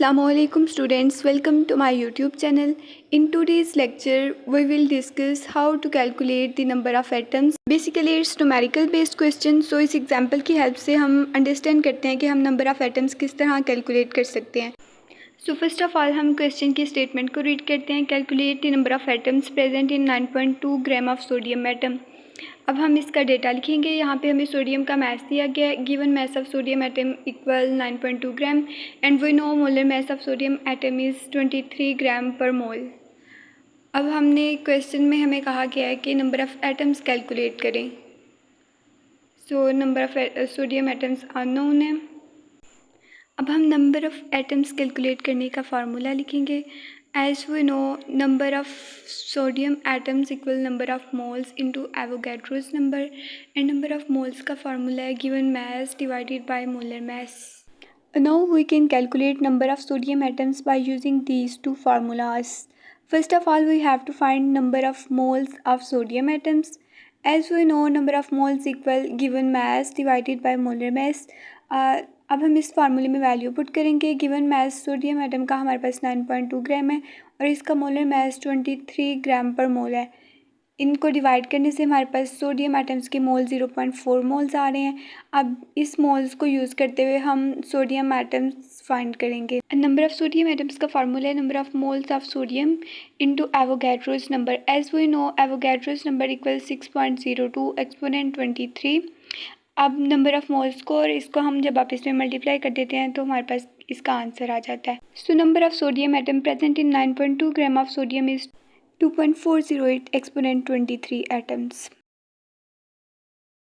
Assalamualaikum students, welcome to my YouTube channel. In today's lecture, we will discuss how to calculate the number of atoms. Basically, it's numerical based question. So इस example की help से हम understand करते हैं कि हम number of atoms किस तरह calculate कर सकते हैं. So first of all हम question की statement को read करते हैं. Calculate the number of atoms present in 9.2 gram of sodium atom. अब हम इसका डेटा लिखेंगे. यहाँ पे हमें सोडियम का मैस दिया गया है. Given mass of sodium atom equal 9.2 gram and we know molar mass of sodium atom is 23 gram per mole. अब हमने क्वेश्चन में हमें कहा गया है कि नंबर ऑफ़ एटम्स कैलकुलेट करें. So number of sodium atoms unknown है. अब हम नंबर ऑफ़ एटम्स कैलकुलेट करने का फार्मूला लिखेंगे. As we know, number of sodium atoms equal number of moles into Avogadro's number and number of moles का formula है given mass divided by molar mass. Now we can calculate number of sodium atoms by using these two formulas. First of all, we have to find number of moles of sodium atoms. As we know, number of moles equal given mass divided by molar mass. अब हम इस फार्मूले में value put करेंगे. Given mess sodium atom का हमारे पास 9.2 ग्राम है और इसका मोलर मैस 23 ग्राम पर मोल है. इनको डिवाइड करने से हमारे पास सोडियम एटम्स के मोल 0.4 मोल्स आ रहे हैं. अब इस मोल्स को यूज़ करते हुए हम सोडियम एटम्स फाइंड करेंगे. नंबर ऑफ़ सोडियम एटम्स का फार्मूला है number of moles of sodium into Avogadro's number. As we know Avogadro's number equal 6.02 exponent 23. अब नंबर ऑफ़ मोल्स को और इसको हम जब आप इसमें मल्टीप्लाई कर देते हैं तो हमारे पास इसका आंसर आ जाता है. So number of sodium atom present in 9.2 gram of sodium is 2.408 exponent 23 atoms.